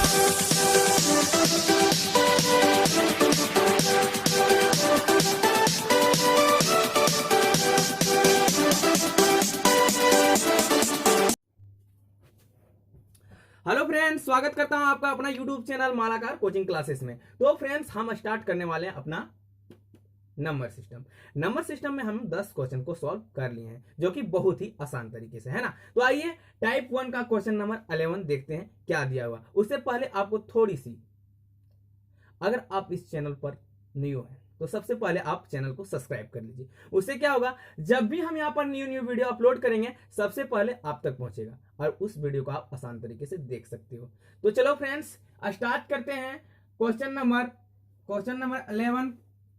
Hello friends, स्वागत करता हूं आपका अपना YouTube channel Malakar coaching classes में। तो फ्रेंड्स, हम स्टार्ट करने वाले हैं अपना नंबर सिस्टम में हम 10 क्वेश्चन को सॉल्व कर लिए हैं, जो कि बहुत ही आसान तरीके से है ना। तो आइए टाइप 1 का क्वेश्चन नंबर 11 देखते हैं क्या दिया हुआ। उससे पहले आपको थोड़ी सी, अगर आप इस चैनल पर न्यू हैं तो सबसे पहले आप चैनल को सब्सक्राइब कर लीजिए। उससे क्या होगा, जब भी हम यहाँ पर न्यू वीडियो अपलोड करेंगे सबसे पहले आप तक पहुंचेगा और उस वीडियो को आप आसान तरीके से देख सकते हो। तो चलो फ्रेंड्स, स्टार्ट करते हैं। क्वेश्चन नंबर 11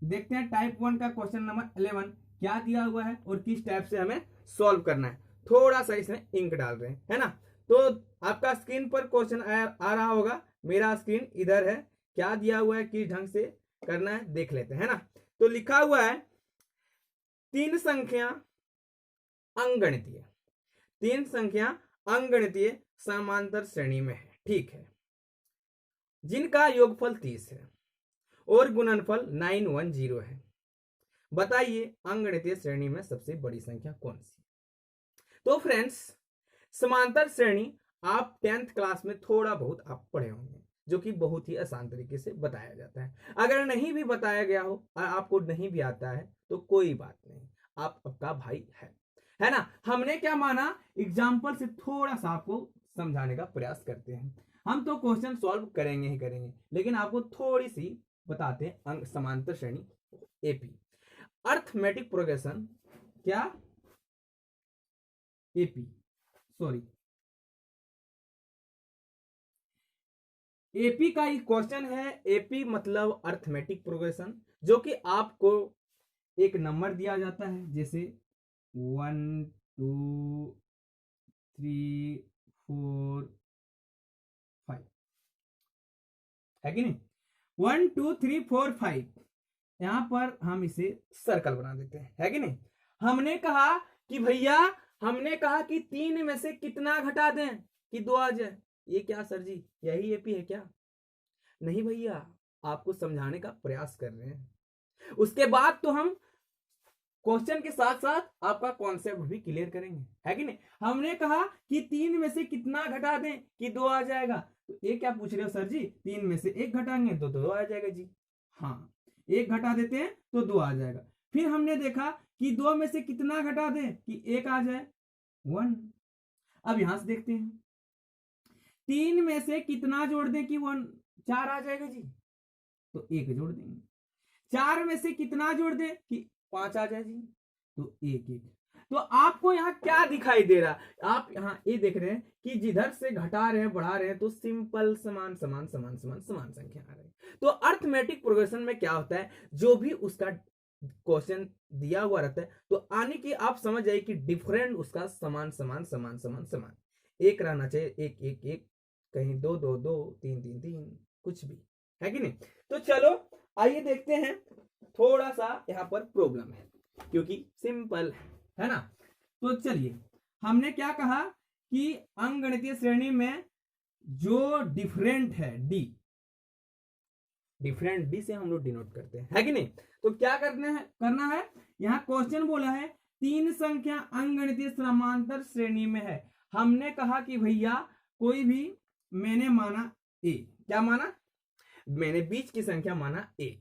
देखते हैं। टाइप 1 का क्वेश्चन नंबर 11 क्या दिया हुआ है और किस टाइप से हमें सॉल्व करना है। थोड़ा सा इसमें इंक डाल रहे हैं, है ना। तो आपका स्क्रीन पर क्वेश्चन आ रहा होगा, मेरा स्क्रीन इधर है। क्या दिया हुआ है, किस ढंग से करना है देख लेते हैं, है ना। तो लिखा हुआ है 3 संख्या अंगणितीय समांतर श्रेणी में है, ठीक है, जिनका योगफल 30 है और गुणनफल 910 है। बताइए अंगणितीय श्रेणी में सबसे बड़ी संख्या कौन सी। तो फ्रेंड्स, समांतर श्रेणी आप 10th क्लास में थोड़ा बहुत आप पढ़े होंगे, जो कि बहुत ही आसान तरीके से बताया जाता है। अगर नहीं भी बताया गया हो और आपको नहीं भी आता है तो कोई बात नहीं, आप आपका भाई है ना। हमने क्या माना, एग्जाम्पल से थोड़ा सा आपको समझाने का प्रयास करते हैं। हम तो क्वेश्चन सॉल्व करेंगे ही करेंगे, लेकिन आपको थोड़ी सी बताते हैं। समांतर श्रेणी एपी, अर्थमेटिक प्रोग्रेशन, क्या एपी, सॉरी, एपी का ही क्वेश्चन है। एपी मतलब अर्थमेटिक प्रोग्रेशन, जो कि आपको एक नंबर दिया जाता है, जैसे 1 2 3 4 5, है कि नहीं। 1 2 3 4 5, यहां पर हम इसे सर्कल बना देते हैं, है कि नहीं। हमने कहा कि भैया, हमने कहा कि 3 में से कितना घटा दें कि 2 आ जाए। ये क्या सर जी, यही एपी है क्या? नहीं भैया, आपको समझाने का प्रयास कर रहे हैं। उसके बाद तो हम क्वेश्चन के साथ साथ आपका कॉन्सेप्ट भी क्लियर करेंगे, है कि नहीं। हमने कहा कि 3 में से कितना घटा दें कि 2 आ जाएगा। तो ये क्या पूछ रहे हो सर जी, 3 में से 1 घटाएंगे तो 2 आ जाएगा जी। हाँ, 1 घटा देते हैं तो 2 आ जाएगा। फिर हमने देखा कि 2 में से कितना घटा दें कि 1 आ जाए, 1। अब यहां से देखते हैं, 3 में से कितना जोड़ दें कि 1 4 आ जाएगा जी। तो 1 जोड़ देंगे। 4 में से कितना जोड़ दें कि 5 आ जाए जी। तो 1 1। तो आपको यहाँ क्या दिखाई दे रहा है, आप यहाँ ये देख रहे हैं कि जिधर से घटा रहे हैं बढ़ा रहे हैं तो सिंपल समान समान समान समान समान संख्या आ रही है। तो अर्थमेटिक प्रोग्रेशन में क्या होता है, जो भी उसका क्वेश्चन दिया हुआ रहता है तो आने की आप समझ जाइए कि डिफरेंट उसका समान समान समान समान समान एक रहना चाहिए, 1 1 1, कहीं 2 2 2 3 3 3, कुछ भी, है कि नहीं। तो चलो आइए देखते हैं। थोड़ा सा यहाँ पर प्रॉब्लम है क्योंकि सिंपल है ना। तो चलिए, हमने क्या कहा कि अंकगणितीय श्रेणी में जो डिफरेंट है, डिफरेंट डी से हम लोग डिनोट करते हैं, है कि नहीं। तो क्या करना है, यहाँ क्वेश्चन बोला है 3 संख्या अंकगणितीय समांतर श्रेणी में है। हमने कहा कि भैया कोई भी, मैंने माना ए, क्या माना, मैंने बीच की संख्या माना ए।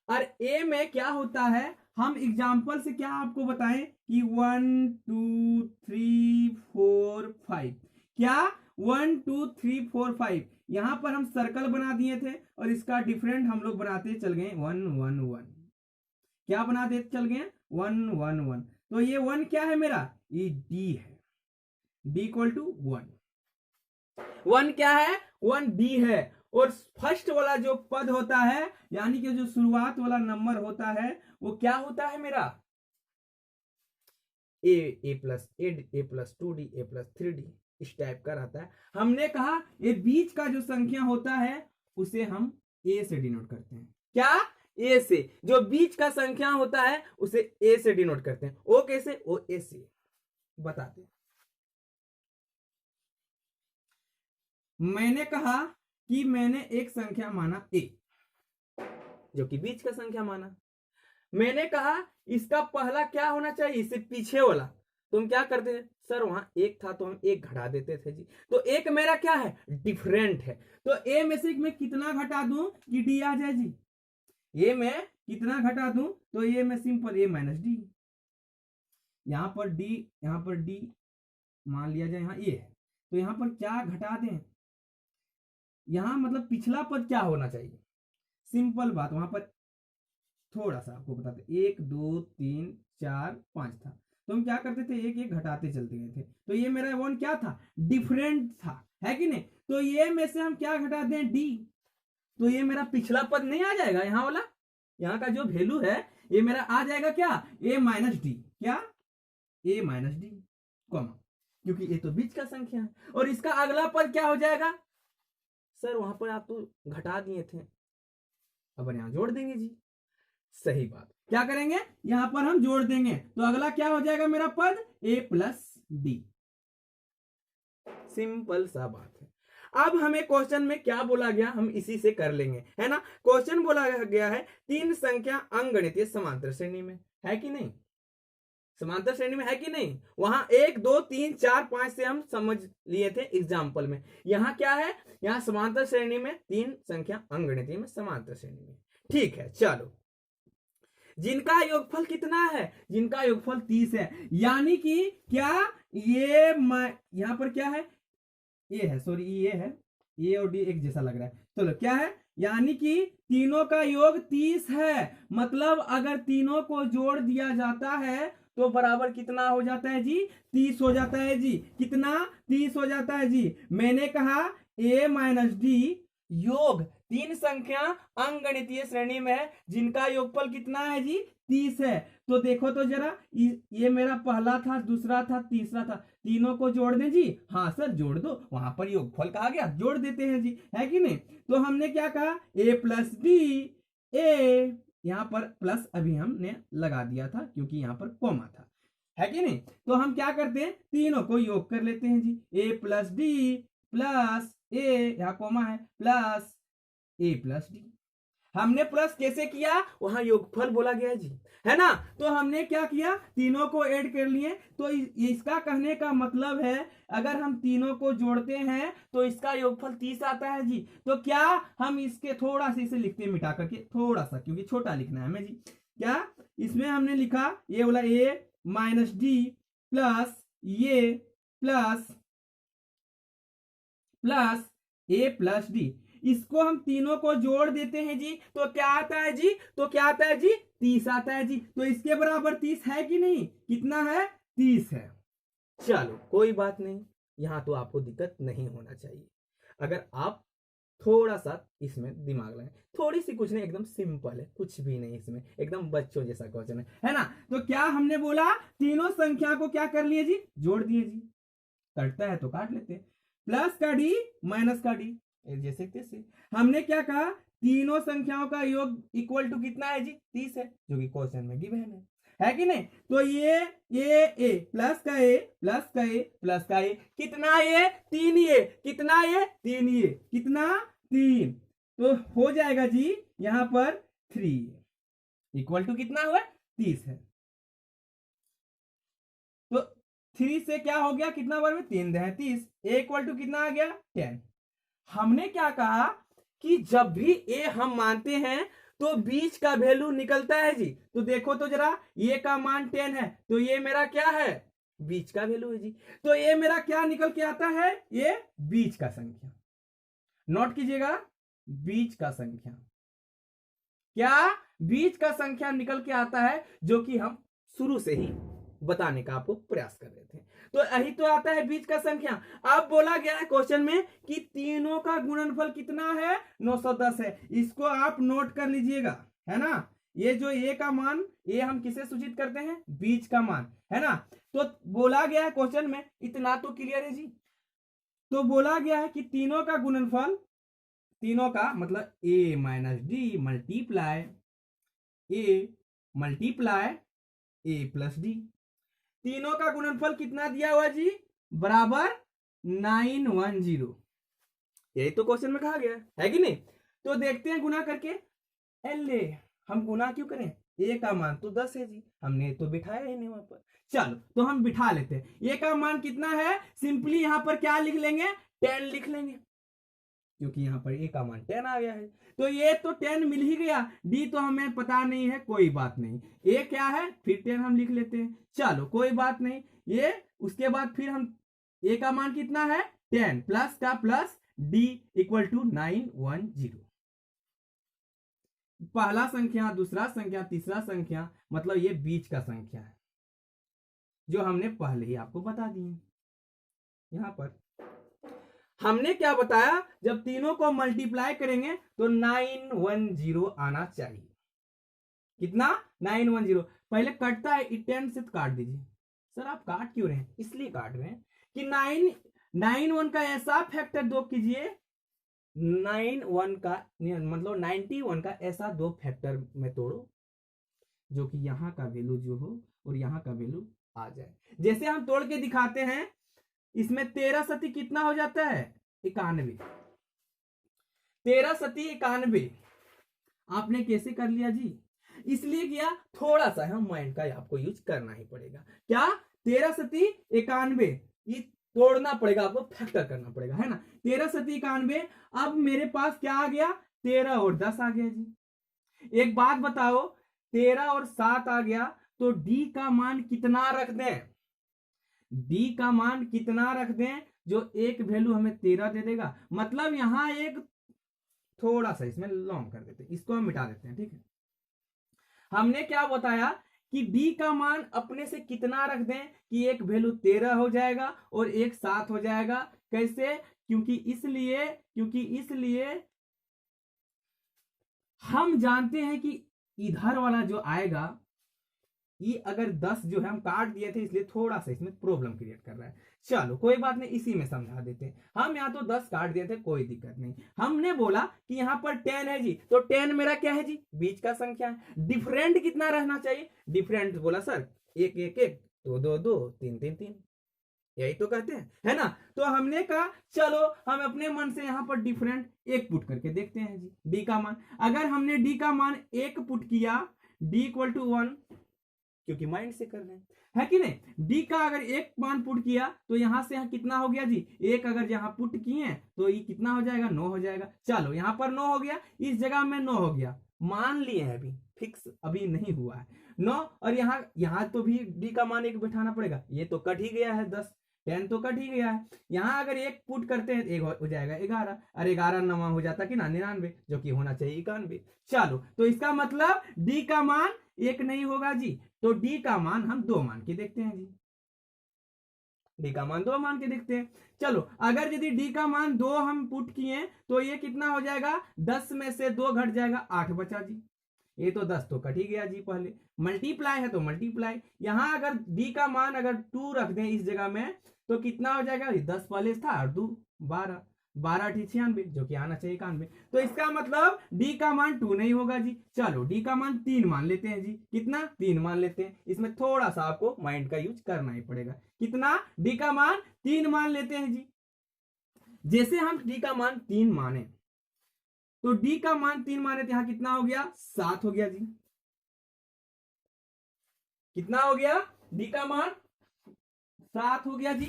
और ए में क्या होता है, हम एग्जाम्पल से क्या आपको बताएं कि 1 2 3 4 5, क्या 1 2 3 4 5, यहां पर हम सर्कल बना दिए थे और इसका डिफरेंट हम लोग बनाते चल गए 1 1 1, क्या बनाते चल गए 1 1 1। तो ये 1 क्या है मेरा, ये डी है, डी इक्वल टू 1। 1 क्या है, 1 डी है। और फर्स्ट वाला जो पद होता है, यानी कि जो शुरुआत वाला नंबर होता है, वो क्या होता है मेरा, ए प्लस ए प्लस 2 डी, ए प्लस 3 डी, इस टाइप का रहता है। हमने कहा ये बीच का जो संख्या होता है उसे हम ए से डिनोट करते हैं, क्या, ए से। जो बीच का संख्या होता है उसे ए से डिनोट करते हैं। ओ कैसे, ओ ए से बताते हैं। मैंने कहा कि मैंने एक संख्या माना a, जो कि बीच का संख्या माना। मैंने कहा इसका पहला क्या होना चाहिए, इससे पीछे वाला। तो हम क्या करते थे सर, वहां एक था तो हम एक घटा देते थे जी। तो एक मेरा क्या है, डिफरेंट है। तो ए में से मैं कितना घटा दूं कि डी आ जाए जी। ए में कितना घटा दूं तो ए में सिंपल ए माइनस डी। यहां पर डी, यहां पर डी मान लिया जाए, यहां ए है तो यहां पर क्या घटा दें, यहां मतलब पिछला पद क्या होना चाहिए, सिंपल बात। वहां पर थोड़ा सा आपको बताते, 1 2 3 4 5 था तो हम क्या करते थे, एक एक घटाते चलते गए थे। तो ये मेरा वन क्या था, डिफरेंट था, है कि नहीं। तो ये में से हम क्या घटा दें, डी। तो ये मेरा पिछला पद नहीं आ जाएगा, यहाँ वाला, यहाँ का जो वैल्यू है ये मेरा आ जाएगा क्या, ए माइनस डी। क्या, ए माइनस डी कॉमा, क्योंकि ये तो बीच का संख्या है। और इसका अगला पद क्या हो जाएगा, सर वहां पर आप तो घटा दिए थे, अब यहां जोड़ देंगे जी। सही बात, क्या करेंगे, यहां पर हम जोड़ देंगे। तो अगला क्या हो जाएगा मेरा पद, ए प्लस डी। सिंपल सा बात है। अब हमें क्वेश्चन में क्या बोला गया, हम इसी से कर लेंगे, है ना। क्वेश्चन बोला गया है तीन संख्या अंकगणितीय समांतर श्रेणी में, है कि नहीं, समांतर श्रेणी में है कि नहीं। वहां 1 2 3 4 5 से हम समझ लिए थे एग्जाम्पल में। यहां क्या है, यहां समांतर श्रेणी में तीन संख्या अंकगणितीय में समांतर श्रेणी में। ठीक है, चलो, जिनका योगफल कितना है, जिनका योगफल 30 है। यानी कि क्या, ये यहां पर क्या है, ए है, सॉरी ये है, ए और डी एक जैसा लग रहा है। चलो क्या है, यानी कि तीनों का योग 30 है। मतलब अगर तीनों को जोड़ दिया जाता है तो बराबर कितना हो जाता है जी, 30 हो जाता है जी। कितना, 30 हो जाता है जी। मैंने कहा ए माइनस डी योग तीन संख्या अंकगणितीय श्रेणी में है, जिनका योगफल कितना है जी, 30 है। तो देखो तो जरा, ये मेरा पहला था, दूसरा था, तीसरा था, तीनों को जोड़ दें जी। हाँ सर जोड़ दो, वहां पर योगफल कहा गया, जोड़ देते हैं जी, है कि नहीं। तो हमने क्या कहा, ए प्लस डी, ए, यहां पर प्लस अभी हमने लगा दिया था क्योंकि यहां पर कॉमा था, है कि नहीं। तो हम क्या करते हैं, तीनों को योग कर लेते हैं जी। ए प्लस डी प्लस ए, यहां कॉमा है, प्लस ए प्लस डी। हमने प्लस कैसे किया, वहां योगफल बोला गया जी, है ना। तो हमने क्या किया, तीनों को ऐड कर लिए। तो इसका कहने का मतलब है अगर हम तीनों को जोड़ते हैं तो इसका योगफल 30 आता है जी। तो क्या हम इसके थोड़ा सा इसे लिखते हैं मिटा करके, थोड़ा सा, क्योंकि छोटा लिखना है हमें जी। क्या, इसमें हमने लिखा ये बोला ए माइनस डी प्लस ये प्लस प्लस ए प्लस डी। इसको हम तीनों को जोड़ देते हैं जी। तो क्या आता है जी, तो क्या आता है जी, 30 आता है जी। तो इसके बराबर 30 है कि नहीं, कितना है, 30 है। चलो कोई बात नहीं, यहां तो आपको दिक्कत नहीं होना चाहिए अगर आप थोड़ा सा इसमें दिमाग लगाएं। थोड़ी सी कुछ नहीं, एकदम सिंपल है, कुछ भी नहीं इसमें, एकदम बच्चों जैसा क्वेश्चन है ना। तो क्या हमने बोला, तीनों संख्या को क्या कर लिए जी, जोड़ दिए जी। कटता है तो काट लेते, प्लस का डी माइनस का डी, जैसे तैसे। हमने क्या कहा, तीनों संख्याओं का योग इक्वल टू कितना है जी, 30 है, जो कि क्वेश्चन में गिवन है कि नहीं। तो ये ए प्लस का ए प्लस का ए प्लस का ए, कितना ये, 3 ये, कितना ये, 3 ये, कितना, 3। तो हो जाएगा जी यहां पर 3 इक्वल टू कितना हुआ, 30 है। तो 3 से क्या हो गया, कितना बार में, 3 दे 30, ए इक्वल टू कितना आ गया, 10। हमने क्या कहा कि जब भी ए हम मानते हैं तो बीच का वैल्यू निकलता है जी। तो देखो तो जरा, ये का मान 10 है तो ये मेरा क्या है, बीच का वैल्यू है जी। तो ये मेरा क्या निकल के आता है, ये बीच का संख्या, नोट कीजिएगा, बीच का संख्या, क्या, बीच का संख्या निकल के आता है, जो कि हम शुरू से ही बताने का आपको प्रयास कर रहे थे। तो यही तो आता है बीच का संख्या। अब बोला गया है क्वेश्चन में कि तीनों का गुणनफल कितना है, 910 है। इसको आप नोट कर लीजिएगा, है ना। ये जो ए का मान, ये हम किसे सूचित करते हैं, बीच का मान, है ना। तो बोला गया है क्वेश्चन में, इतना तो क्लियर है जी। तो बोला गया है कि तीनों का गुणनफल, तीनों का मतलब ए माइनस डी मल्टीप्लाई ए प्लस डी। तीनों का गुणनफल कितना दिया हुआ जी, बराबर 910, यही तो क्वेश्चन में कहा गया है कि नहीं। तो देखते हैं गुना करके। एले हम गुना क्यों करें, ए का मान तो 10 है जी, हमने तो बिठाया ही नहीं वहां पर। चलो तो हम बिठा लेते हैं। ए का मान कितना है, सिंपली यहां पर क्या लिख लेंगे, 10 लिख लेंगे, क्योंकि यहाँ पर ए का मान 10 आ गया है। तो ये तो 10 मिल ही गया, डी तो हमें पता नहीं है, कोई बात नहीं। ए क्या है, फिर 10 हम लिख लेते हैं, चलो कोई बात नहीं। ये उसके बाद फिर हम ए का मान कितना है 10 प्लस का प्लस डी इक्वल टू 910। पहला संख्या, दूसरा संख्या, तीसरा संख्या, मतलब ये बीच का संख्या है जो हमने पहले ही आपको बता दी है। यहां पर हमने क्या बताया, जब तीनों को मल्टीप्लाई करेंगे तो 910 आना चाहिए। कितना, 910। पहले कटता है 10 से, तो काट दीजिए। सर आप काट क्यों रहे हैं, इसलिए काट रहे हैं कि 91 का ऐसा फैक्टर दो कीजिए, 91 का मतलब 91 का ऐसा दो फैक्टर में तोड़ो जो कि यहाँ का वैल्यू जो हो और यहाँ का वैल्यू आ जाए। जैसे हम तोड़ के दिखाते हैं, इसमें 13 सती कितना हो जाता है, 91। 13 सती 91 आपने कैसे कर लिया जी, इसलिए किया, थोड़ा सा हम माइंड का आपको यूज करना ही पड़ेगा। क्या, 13 सती 91, ये तोड़ना पड़ेगा आपको, फैक्टर करना पड़ेगा, है ना। 13 सती 91, अब मेरे पास क्या आ गया, 13 और 10 आ गया जी। एक बात बताओ, 13 और 7 आ गया, तो डी का मान कितना रख दें, डी का मान कितना रख दें, जो एक वैल्यू हमें 13 दे देगा। मतलब यहां एक थोड़ा सा इसमें लॉन्ग कर देते हैं, इसको हम मिटा देते हैं, ठीक है। हमने क्या बताया कि डी का मान अपने से कितना रख दें कि एक वैल्यू 13 हो जाएगा और एक 7 हो जाएगा। कैसे, क्योंकि इसलिए हम जानते हैं कि इधर वाला जो आएगा, ये अगर 10 जो है हम काट दिए थे, इसलिए थोड़ा सा इसमें प्रॉब्लम क्रिएट कर रहा है। चलो कोई बात नहीं, इसी में समझा देते हैं। हम यहाँ तो 10 काट दिए थे, कोई दिक्कत नहीं। हमने बोला कि यहाँ पर 10 है जी, तो 10 मेरा क्या है जी, बीच का संख्या है। डिफरेंट कितना रहना चाहिए, डिफरेंट बोला सर 1 1 1 2 2 2 3 3 3, यही तो कहते हैं, है ना। तो हमने कहा चलो हम अपने मन से यहाँ पर डिफरेंट 1 पुट करके देखते हैं जी। डी का मान, अगर हमने डी का मान 1 पुट किया, डी इक्वल टू 1, क्योंकि माइंड से कर रहे हैं, है कि नहीं। डी का अगर 1 मान पुट किया तो यहां से यहाँ कितना हो गया जी, 1 अगर यहां पुट किए तो ये कितना हो जाएगा, 9 हो जाएगा। चलो यहाँ पर 9 हो गया, इस जगह में 9 हो गया, मान लिए हैं, अभी फिक्स अभी नहीं हुआ है 9। और यहाँ तो भी डी का मान 1 बैठाना पड़ेगा, ये तो कट ही गया है, 10 तो कट ही गया है। यहाँ अगर 1 पुट करते हैं तो 1 हो जाएगा 11, और 11 9 हो जाता कि ना 99, जो कि होना चाहिए 91। चलो तो इसका मतलब डी का मान 1 नहीं होगा जी, तो डी का मान हम 2 मान के देखते हैं जी। डी का मान 2 मान के देखते हैं। चलो अगर यदि डी का मान 2 हम पुट किए तो ये कितना हो जाएगा, 10 में से 2 घट जाएगा, 8 बचा जी। ये तो 10 तो कट ही गया जी, पहले मल्टीप्लाई है तो मल्टीप्लाई। यहां अगर डी का मान अगर 2 रख दें इस जगह में तो कितना हो जाएगा, 10 पहले था और 2 12, 12 96, जो कि आना चाहिए 91। तो इसका मतलब डी का मान 2 नहीं होगा जी। चलो डी का मान 3 मान लेते हैं जी, कितना, 3 मान लेते हैं। इसमें थोड़ा सा आपको माइंड का यूज करना ही पड़ेगा। कितना, डी का मान 3 मान लेते हैं जी। जैसे हम डी का मान 3 माने तो डी का मान 3 माने तो यहां कितना हो गया, 7 हो गया जी। कितना हो गया, डी का मान 7 हो गया जी,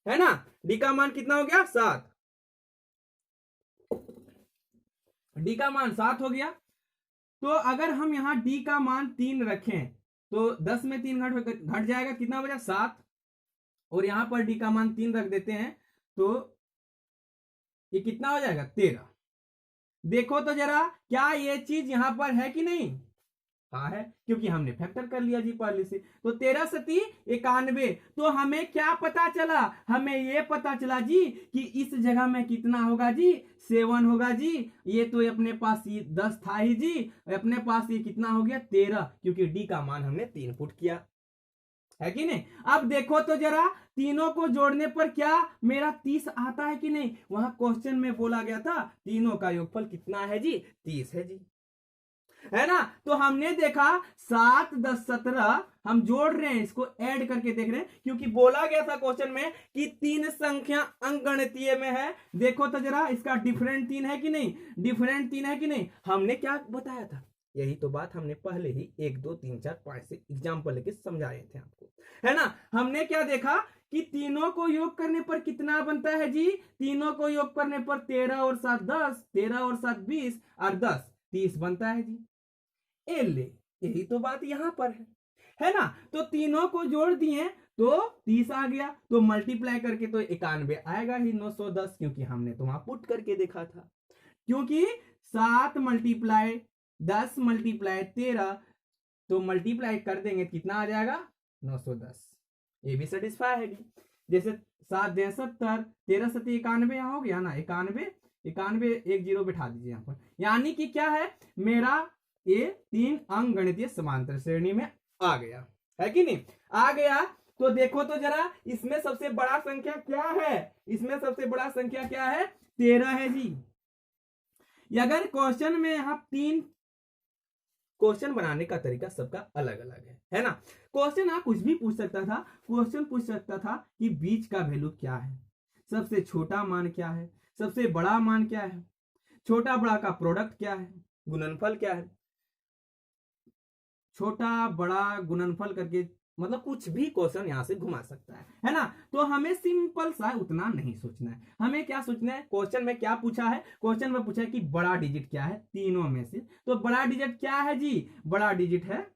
है ना। डी का मान कितना हो गया, 7। डी का मान 7 हो गया। तो अगर हम यहां डी का मान 3 रखें तो 10 में 3 घट जाएगा, कितना बचा, 7। और यहां पर डी का मान 3 रख देते हैं तो ये कितना हो जाएगा, 13। देखो तो जरा, क्या ये चीज यहां पर है कि नहीं, हाँ है, क्योंकि हमने फैक्टर कर लिया जी पहले से। तो 13 सती 91, तो हमें क्या पता चला, हमें ये पता चला जी कि इस जगह में कितना होगा जी, 7 होगा जी। ये तो अपने पास ये 10 था ही जी, अपने पास ये कितना हो गया, 13, क्योंकि डी का मान हमने 3 पुट किया, है कि नहीं। अब देखो तो जरा, तीनों को जोड़ने पर क्या मेरा 30 आता है कि नहीं। वहां क्वेश्चन में बोला गया था तीनों का योगफल कितना है जी, 30 है जी। है ना। तो हमने देखा 7 10 17 हम जोड़ रहे हैं, इसको ऐड करके देख रहे हैं, क्योंकि बोला गया था क्वेश्चन में कि 3 संख्या अंकगणितीय में है। देखो तो जरा इसका डिफरेंट 3 है कि नहीं, डिफरेंट 3 है कि नहीं। हमने क्या बताया था, यही तो बात हमने पहले ही 1 2 3 4 5 से एग्जाम्पल लेके समझाए थे आपको, है ना। हमने क्या देखा कि तीनों को योग करने पर कितना बनता है जी, तीनों को योग करने पर 13 और 7 10, 13 और 7 20 और 10 30 बनता है जी। ए ले, यही तो बात यहां पर है ना। तो तीनों को जोड़ दिए तो 30 आ गया, तो मल्टीप्लाई करके तो 91 आएगा ही, 910, क्योंकि हमने तो वहां पुट करके देखा था। क्योंकि 7 मल्टीप्लाई 10 मल्टीप्लाई 13, तो मल्टीप्लाई कर देंगे कितना आ जाएगा 910। ये भी सेटिस्फाई है। जैसे 7 दे 70, 13 7 91 यहाँ हो गया ना, 91 91 एक जीरो बिठा दीजिए यहाँ पर, यानी कि क्या है मेरा ये 3 अंक गणितीय समांतर श्रेणी में आ गया, है कि नहीं, आ गया। तो देखो तो जरा इसमें सबसे बड़ा संख्या क्या है, इसमें सबसे बड़ा संख्या क्या है 13 है जी। अगर क्वेश्चन में यहाँ 3 क्वेश्चन बनाने का तरीका सबका अलग अलग है ना। क्वेश्चन आप कुछ भी पूछ सकता था, क्वेश्चन पूछ सकता था कि बीच का वैल्यू क्या है, सबसे छोटा मान क्या है, सबसे बड़ा मान क्या है, छोटा बड़ा का प्रोडक्ट क्या है, गुणनफल क्या है, छोटा बड़ा गुणनफल करके, मतलब कुछ भी क्वेश्चन यहां से घुमा सकता है ना। तो हमें सिंपल सा उतना नहीं सोचना है, हमें क्या सोचना है, क्वेश्चन में क्या पूछा है, क्वेश्चन में पूछा है कि बड़ा डिजिट क्या है तीनों में से, तो बड़ा डिजिट क्या है जी, बड़ा डिजिट है,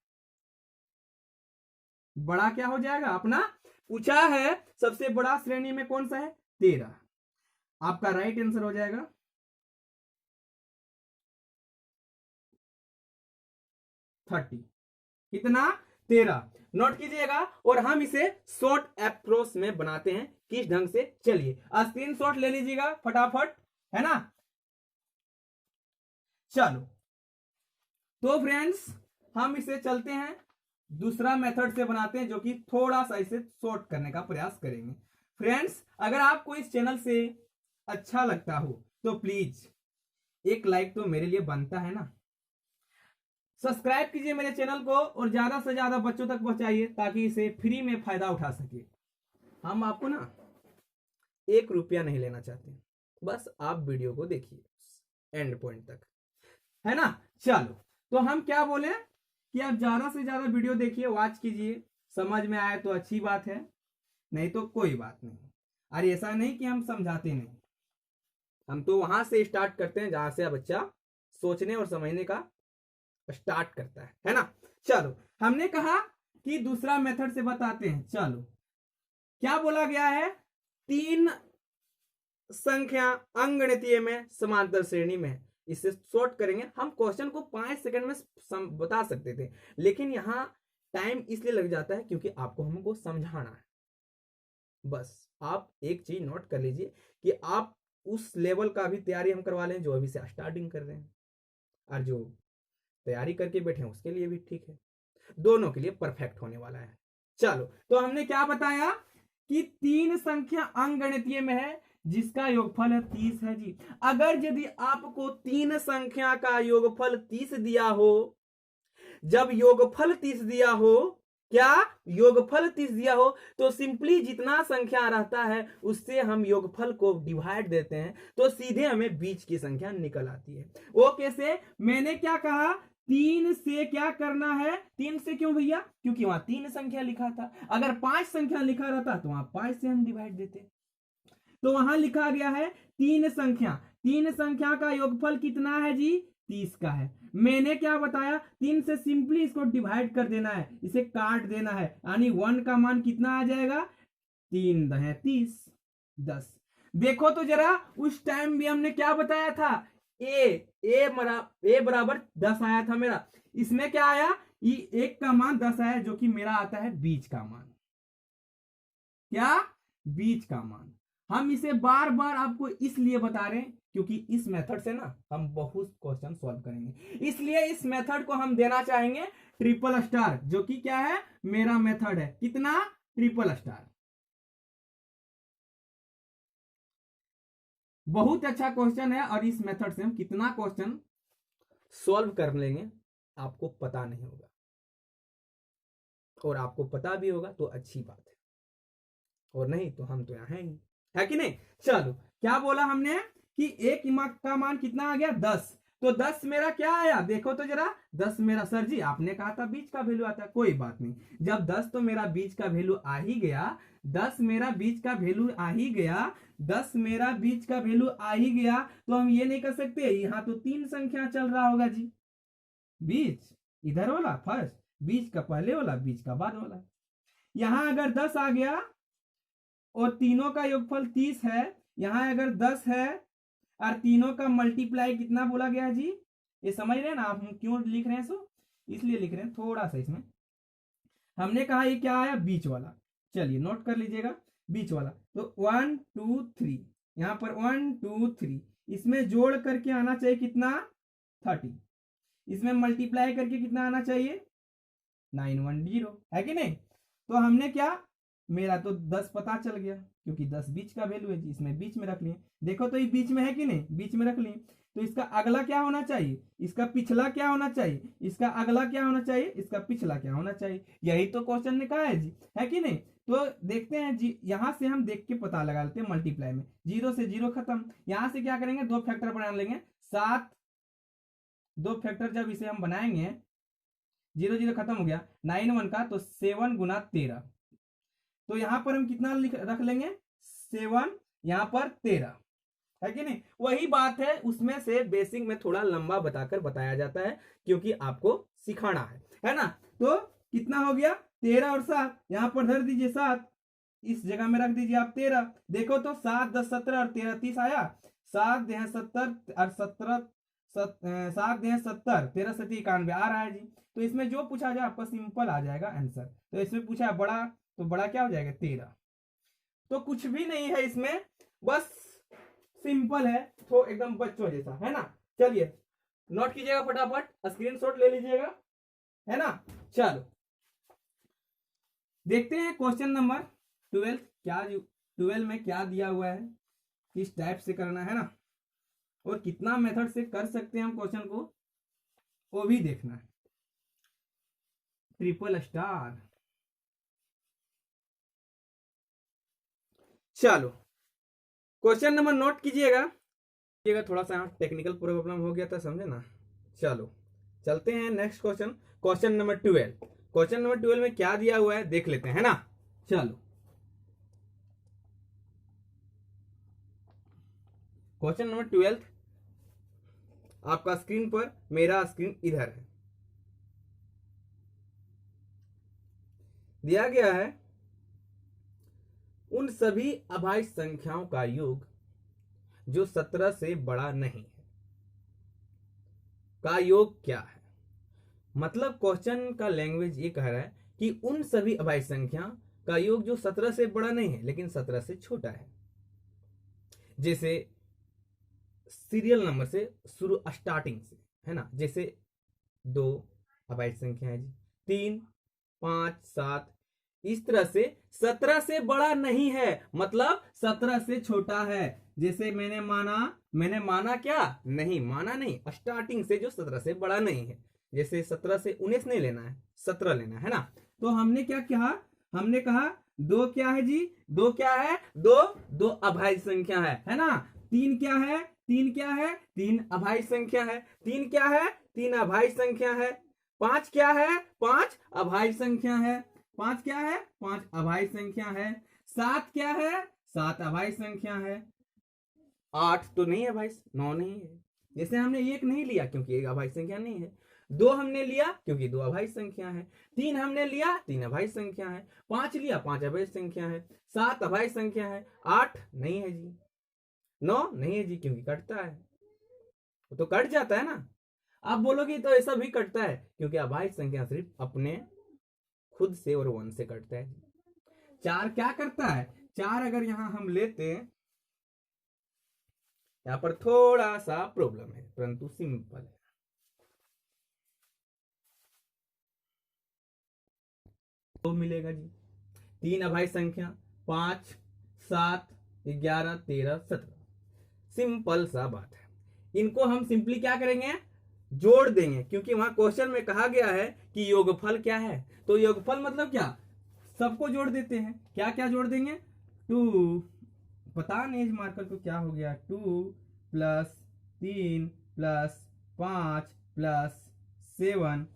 बड़ा क्या हो जाएगा अपना, पूछा है सबसे बड़ा श्रेणी में कौन सा है 13, आपका राइट आंसर हो जाएगा 30, कितना 13, नोट कीजिएगा। और हम इसे शॉर्ट अप्रोच में बनाते हैं किस ढंग से, चलिए स्क्रीनशॉट ले लीजिएगा फटाफट, है ना। चलो तो फ्रेंड्स हम इसे चलते हैं दूसरा मेथड से बनाते हैं, जो कि थोड़ा सा इसे शॉर्ट करने का प्रयास करेंगे। फ्रेंड्स अगर आपको इस चैनल से अच्छा लगता हो तो प्लीज एक लाइक तो मेरे लिए बनता है ना, सब्सक्राइब कीजिए मेरे चैनल को और ज्यादा से ज्यादा बच्चों तक पहुंचाइए ताकि इसे फ्री में फायदा उठा सके। हम आपको ना 1 रुपया नहीं लेना चाहते, बस आप वीडियो को देखिए एंड पॉइंट तक, है ना। चलो तो हम क्या बोले कि आप ज्यादा से ज्यादा वीडियो देखिए, वॉच कीजिए, समझ में आए तो अच्छी बात है, नहीं तो कोई बात नहीं। अरे ऐसा नहीं कि हम समझाते नहीं, हम तो वहां से स्टार्ट करते हैं जहां से बच्चा सोचने और समझने का स्टार्ट करता है ना। चलो हमने कहा कि दूसरा मेथड से बताते हैं। चलो क्या बोला गया है, 3 संख्या अंकगणितीय में समांतर श्रेणी में, इससे शॉर्ट करेंगे हम। क्वेश्चन को 5 सेकंड में बता सकते थे, लेकिन यहां टाइम इसलिए लग जाता है क्योंकि आपको हमको समझाना है। बस आप एक चीज नोट कर लीजिए कि आप उस लेवल का भी तैयारी हम करवा लें जो अभी से स्टार्टिंग कर रहे हैं, और जो तैयारी करके बैठे हैं उसके लिए भी ठीक है, दोनों के लिए परफेक्ट होने वाला है। चलो तो हमने क्या बताया कि 3 संख्या अंकगणितीय में है जिसका योगफल है 30 है जी। अगर यदि आपको 3 संख्या का योगफल 30 दिया हो, जब योगफल 30 दिया हो, क्या योगफल 30 दिया हो, तो सिंपली जितना संख्या रहता है उससे हम योगफल को डिवाइड देते हैं, तो सीधे हमें बीच की संख्या निकल आती है। वो कैसे, मैंने क्या कहा 3 से क्या करना है, 3 से क्यों भैया, क्योंकि वहां 3 संख्या लिखा था, अगर 5 संख्या लिखा रहता तो वहां 5 से हम डिवाइड देते, तो वहां लिखा गया है 3 संख्या, 3 संख्या का योगफल कितना है जी 30 का है। मैंने क्या बताया, 3 से सिंपली इसको डिवाइड कर देना है, इसे काट देना है, यानी 1 का मान कितना आ जाएगा 3 दहे 30 10। देखो तो जरा उस टाइम भी हमने क्या बताया था, ए बराबर 10 आया था मेरा, इसमें क्या आया, एक का मान 10 आया जो कि मेरा आता है बीच का मान, क्या बीच का मान। हम इसे बार बार आपको इसलिए बता रहे हैं क्योंकि इस मेथड से ना हम बहुत क्वेश्चन सॉल्व करेंगे, इसलिए इस मेथड को हम देना चाहेंगे ट्रिपल स्टार, जो कि क्या है मेरा मेथड है, कितना ट्रिपल स्टार। बहुत अच्छा क्वेश्चन है और इस मेथड से हम कितना क्वेश्चन सॉल्व कर लेंगे आपको पता नहीं होगा, और आपको पता भी होगा तो अच्छी बात है, और नहीं तो हम तो यहाँ हैं ही, है कि नहीं। चलो क्या बोला हमने कि एक का मान कितना आ गया 10, तो 10 मेरा क्या आया देखो तो जरा, 10 मेरा, सर जी आपने कहा था बीच का वैल्यू आता है, कोई बात नहीं, जब 10 तो मेरा बीच का वैल्यू आ ही गया, 10 मेरा बीच का वैल्यू आ ही गया, 10 मेरा बीच का वैल्यू आ ही गया, तो हम ये नहीं कर सकते यहाँ तो 3 संख्या चल रहा होगा जी, बीच इधर वाला फर्स्ट, बीच का पहले वाला, बीच का बाद वाला। यहां अगर 10 आ गया और तीनों का योगफल 30 है, यहां अगर 10 है और तीनों का मल्टीप्लाई कितना बोला गया जी, ये समझ रहे हैं ना आप, हम क्यों लिख रहे हैं, सो इसलिए लिख रहे हैं थोड़ा सा इसमें, हमने कहा ये क्या आया बीच वाला, चलिए नोट कर लीजिएगा बीच वाला, तो 1 2 3, यहां पर 1 2 3, इसमें जोड़ करके आना चाहिए कितना 30, इसमें मल्टीप्लाई करके कितना आना चाहिए 910, है कि नहीं। तो हमने क्या, मेरा तो 10 पता चल गया क्योंकि 10 बीच का वैल्यू है जी, इसमें बीच में रख लिए, देखो तो ये बीच में है कि नहीं, बीच में रख लिए, तो इसका अगला क्या होना चाहिए, इसका पिछला क्या होना चाहिए, इसका अगला क्या होना चाहिए, इसका पिछला क्या होना चाहिए, यही तो क्वेश्चन ने कहा है जी, है कि नहीं। तो देखते हैं जी, यहां से हम देख के पता लगा लेते हैं मल्टीप्लाई में, 0 से 0 खत्म, यहां से क्या करेंगे 2 फैक्टर बना लेंगे, 7 2 फैक्टर जब इसे हम बनाएंगे, 0 0 खत्म हो गया, 9 1 का तो 7 गुना 13, तो यहां पर हम कितना रख लेंगे 7, यहां पर 13, है कि नहीं। वही बात है, उसमें से बेसिक में थोड़ा लंबा बताकर बताया जाता है क्योंकि आपको सिखाना है ना। तो कितना हो गया 13 और 7, यहां पर धर दीजिए 7, इस जगह में रख दीजिए आप 13, देखो तो 7 10 17 और 13 30 आया, 7 10 70 और 17 7 10 70, 13 7 91 आ रहा है जी। तो इसमें जो पूछा जाए आपका सिंपल आ जाएगा आंसर, तो इसमें पूछा है बड़ा, तो बड़ा क्या हो जाएगा 13, तो कुछ भी नहीं है इसमें, बस सिंपल है, तो एकदम बच्चों जैसा, है ना। चलिए नोट कीजिएगा फटाफट, स्क्रीनशॉट ले लीजिएगा, है ना। चलो देखते हैं क्वेश्चन नंबर 12, क्या 12 में क्या दिया हुआ है, किस टाइप से करना है ना, और कितना मेथड से कर सकते हैं हम क्वेश्चन को, वो भी देखना है। ट्रिपल स्टार, चलो क्वेश्चन नंबर नोट कीजिएगा, थोड़ा सा टेक्निकल प्रॉब्लम हो गया था, समझे ना। चलो चलते हैं next question, question number 12, question number 12 में क्या दिया हुआ है देख लेते हैं, है ना। चलो क्वेश्चन नंबर 12 आपका स्क्रीन पर, मेरा स्क्रीन इधर है, दिया गया है उन सभी अभाज्य संख्याओं का योग जो 17 से बड़ा नहीं है का योग क्या है। मतलब क्वेश्चन का लैंग्वेज ये कह रहा है कि उन सभी अभाज्य संख्या का योग जो 17 से बड़ा नहीं है लेकिन 17 से छोटा है, जैसे सीरियल नंबर से शुरू, स्टार्टिंग से, है ना, जैसे 2 अभाज्य संख्या है जी, 3 5 7, इस तरह से 17 से बड़ा नहीं है, मतलब 17 से छोटा है। जैसे मैंने माना क्या, नहीं माना नहीं, स्टार्टिंग से जो 17 से बड़ा नहीं है, जैसे 17 से 19 नहीं लेना है, 17 लेना है ना। तो हमने क्या कहा, हमने कहा 2 क्या है जी, 2 क्या है, 2 अभाज्य संख्या है ना। 3 क्या है, 3 क्या है, 3 अभाज्य संख्या है, 3 क्या है, 3 अभाज्य संख्या है। 5 क्या है, 5 अभाज्य संख्या है, 5 क्या है, 5 अभाज्य संख्या है। 7 क्या है, 7 अभाज्य संख्या है। 8 तो नहीं है भाई, 9 नहीं है, जैसे हमने 1 नहीं लिया क्योंकि 1 अभाज्य संख्या नहीं है, 2 हमने लिया क्योंकि 2 अभाज्य संख्या है, 3 हमने लिया 3 अभाज्य संख्या है, 5 लिया 5 अभाज्य संख्या है, 7 अभाज्य संख्या है, 8 नहीं है जी, 9 नहीं है जी क्योंकि कटता है, तो कट जाता है ना। आप बोलोगे तो ऐसा भी कटता है क्योंकि अभाज्य संख्या सिर्फ अपने खुद से और 1 से कटता है। 4 क्या करता है, 4 अगर यहां हम लेते, यहां पर थोड़ा सा प्रॉब्लम है परंतु सिंपल है। तो मिलेगा जी 3 अभाज्य संख्या, 5 7 11 13 17, सिंपल सा बात है। इनको हम सिंपली क्या करेंगे, जोड़ देंगे, क्योंकि वहां क्वेश्चन में कहा गया है कि योगफल क्या है। तो योगफल मतलब क्या, सबको जोड़ देते हैं। क्या क्या जोड़ देंगे, 2, पता नहीं इस मार्कर को क्या हो गया, 2 plus 3 plus 5 plus 7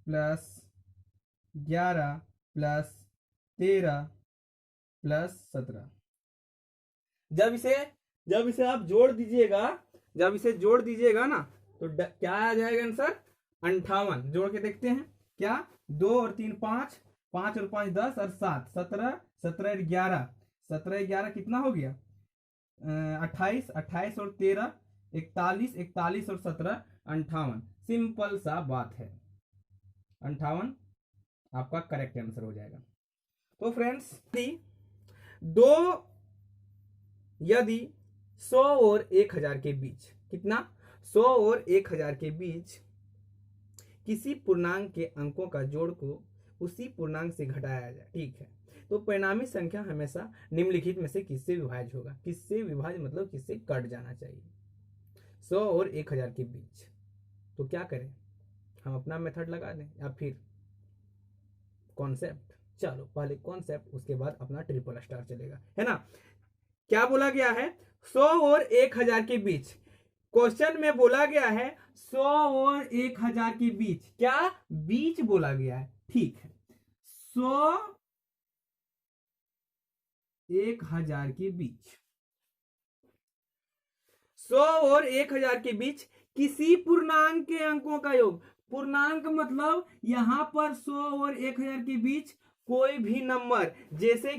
plus 11 plus 13 plus 17। जब इसे आप जोड़ दीजिएगा, जब इसे जोड़ दीजिएगा ना, तो क्या आ जाएगा आंसर, 58। जोड़ के देखते हैं, क्या, 2 और 3 5, 5 और 5 10 और 7 17, 17 और 11, 17 11 कितना हो गया, 28, 28 और 13 41, 41 और 17 58। सिंपल सा बात है, 58 आपका करेक्ट आंसर हो जाएगा। तो फ्रेंड्स, यदि 100 और 1000 के बीच, कितना, 100 और 1000 के बीच किसी पूर्णांक के अंकों का जोड़ को उसी पूर्णांक से घटाया जाए, ठीक है, तो परिणामी संख्या हमेशा निम्नलिखित में से किससे विभाज्य होगा। किससे विभाज्य मतलब किससे कट जाना चाहिए, 100 और 1000 के बीच। तो क्या करें, हम अपना मेथड लगा दें या फिर कॉन्सेप्ट। चलो पहले कॉन्सेप्ट, उसके बाद अपना ट्रिपल स्टार चलेगा, है ना। क्या बोला गया है, 100 और 1000 के बीच। क्वेश्चन में बोला गया है 100 और 1000 के बीच, क्या बीच बोला गया है, ठीक है। 100 1000 के बीच, 100 और 1000 के बीच किसी पूर्णांक के अंकों का योग। पूर्णांक मतलब यहां पर 100 और 1000 के बीच कोई भी नंबर, जैसे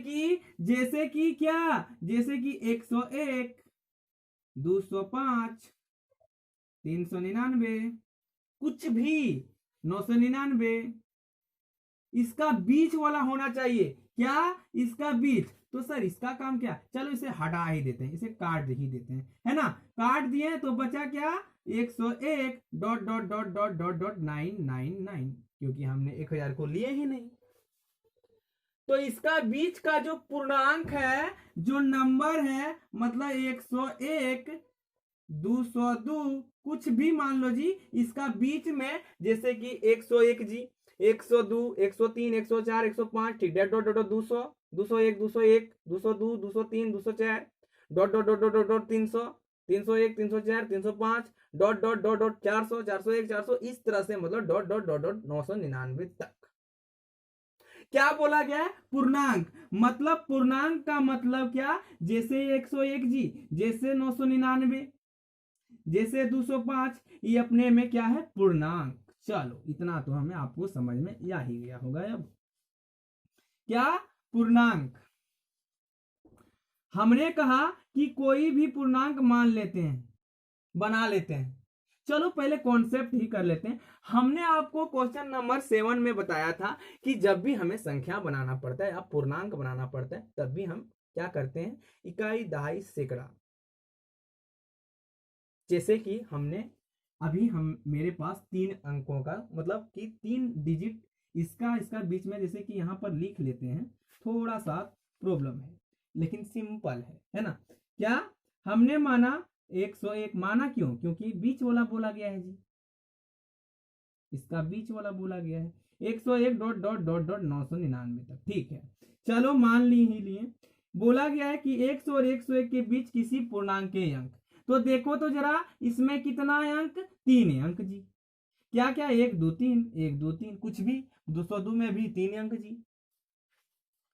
कि क्या, जैसे कि 101, 205, 399, कुछ भी, 999, इसका बीच वाला होना चाहिए। क्या, इसका बीच। तो सर इसका काम क्या, चलो इसे हटा ही देते हैं, इसे काट ही देते हैं, है ना। काट दिए तो बचा क्या, 101 dot dot dot dot dot dot 999, क्योंकि हमने 1000 को लिए ही नहीं। तो इसका बीच का जो पूर्णांक है, जो नंबर है, मतलब 101, 202, कुछ भी मान लो जी, इसका बीच में, जैसे कि 101 जी, 102, 103, 104, 105, ठीक, dot dot dot 200, 201, 201, 202, 203, 204, dot dot dot dot dot 300, 301, 304, 305, dot dot dot dot 400, 401, 400, इस तरह से, मतलब डॉट डॉट डॉट डॉट 999 तक। क्या बोला गया है, पूर्णांक। मतलब पूर्णांक का मतलब क्या, जैसे 101 जी, जैसे 999, जैसे 205, ये अपने में क्या है, पूर्णांक। चलो इतना तो हमें आपको समझ में या ही गया होगा। अब क्या, पूर्णांक। हमने कहा कि कोई भी पूर्णांक मान लेते हैं, बना लेते हैं। चलो पहले कॉन्सेप्ट ही कर लेते हैं। हमने आपको क्वेश्चन नंबर 7 में बताया था कि जब भी हमें संख्या बनाना पड़ता है या पूर्णांक बनाना पड़ता है, तब भी हम क्या करते हैं, इकाई, दहाई, सैकड़ा। जैसे कि हमने अभी, हम मेरे पास 3 अंकों का, मतलब कि 3 डिजिट, इसका बीच में, जैसे कि यहां पर लिख लेते हैं, थोड़ा सा प्रॉब्लम है लेकिन सिंपल है ना। क्या, हमने माना 101, माना क्यों, क्योंकि बीच वाला बोला गया है जी, इसका बीच वाला बोला गया है, 101 डॉट डॉट डॉट डॉट 999 तक, ठीक है। चलो मान ली ही लिए, बोला गया है कि 100 और 101 के बीच किसी पूर्णांक के अंक। तो देखो तो जरा, इसमें कितना अंक, 3 अंक जी। क्या क्या, 1 2 3, 1 2 3, कुछ भी, 202 में भी 3 अंक जी,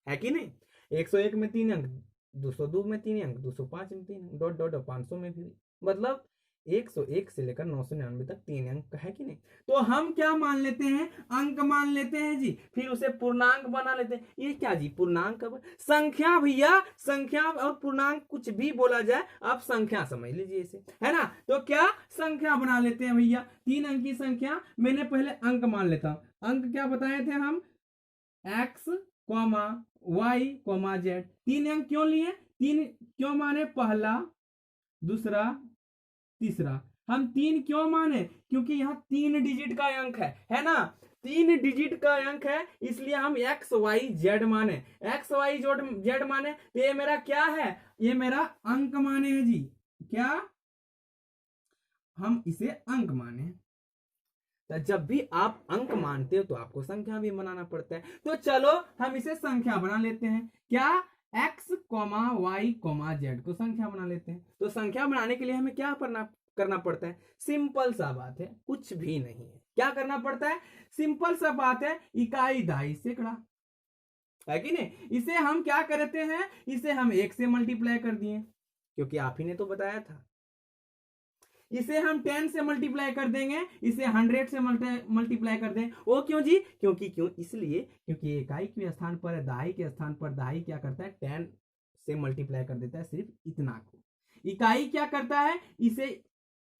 है कि नहीं। 101 में 3 अंक, 202 में 3 अंक, 205 में 3 अंक, डॉट डॉट 500 में भी, मतलब 101 से लेकर 999 तक 3 अंक, है कि नहीं। तो हम क्या मान लेते हैं, अंक मान लेते हैं जी, फिर उसे पूर्णांक बना लेते हैं। ये क्या जी, पूर्णांक, संख्या भैया, संख्या और पूर्णांक कुछ भी बोला जाए, आप संख्या समझ लीजिए इसे, है ना। तो क्या, संख्या बना लेते हैं भैया, 3 अंक की संख्या। मैंने पहले अंक मान लेता हूं। अंक क्या बताए थे हम, एक्स, वाई, जेड। 3 अंक क्यों लिए, 3 क्यों माने, पहला, दूसरा, तीसरा। हम 3 क्यों माने, क्योंकि यहाँ 3 डिजिट का अंक है ना, 3 डिजिट का अंक है, इसलिए हम एक्स वाई जेड माने, एक्स वाई जेड माने। तो ये मेरा क्या है, ये मेरा अंक माने है जी, क्या, हम इसे अंक माने। तो जब भी आप अंक मानते हो तो आपको संख्या भी बनाना पड़ता है। तो चलो हम इसे संख्या बना लेते हैं। क्या? x, y, z को संख्या बना लेते हैं। तो संख्या बनाने के लिए हमें क्या करना पड़ता है? सिंपल सा बात है, कुछ भी नहीं है। क्या करना पड़ता है? सिंपल सा बात है, इकाई, दहाई, सैकड़ा, है कि नहीं? इसे हम क्या करते हैं? इसे हम 1 से मल्टीप्लाई कर दिए, क्योंकि आप ही ने तो बताया था। इसे हम 10 से मल्टीप्लाई कर देंगे, इसे 100 से मल्टीप्लाई कर देंगे। वो क्यों जी? क्यों इसलिए क्योंकि इकाई के स्थान पर, दहाई के स्थान पर दहाई क्या करता है? 10 से मल्टीप्लाई कर देता है, सिर्फ इतना को। इकाई क्या करता है? इसे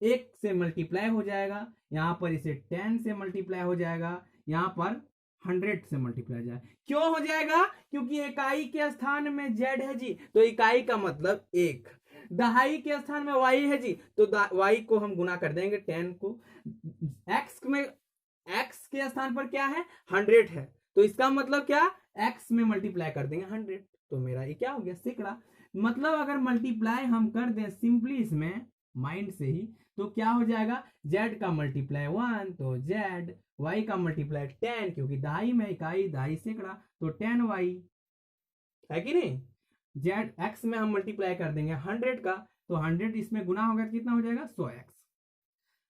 1 से मल्टीप्लाई हो जाएगा, यहां पर इसे 10 से मल्टीप्लाई हो जाएगा, यहां पर 100 से मल्टीप्लाई हो जाएगा। क्यों हो जाएगा? क्योंकि इकाई के स्थान में z है जी, तो इकाई का मतलब 1। दहाई के स्थान में y है जी, तो y को हम गुना कर देंगे 10 को। x के स्थान पर क्या है? 100 है, तो इसका मतलब क्या? x में मल्टीप्लाई कर देंगे 100, तो मेरा ये क्या हो गया? सैकड़ा। मतलब अगर मल्टीप्लाई हम कर दें सिंपली इसमें माइंड से ही, तो क्या हो जाएगा? z का मल्टीप्लाई 1 तो z, y का मल्टीप्लाई 10, क्योंकि दहाई में इकाई, दहाई सैकड़ा, तो 10y, है कि नहीं? जेड एक्स में हम मल्टीप्लाई कर देंगे 100 का, तो 100 इसमें गुना होगा तो कितना हो जाएगा? 100x।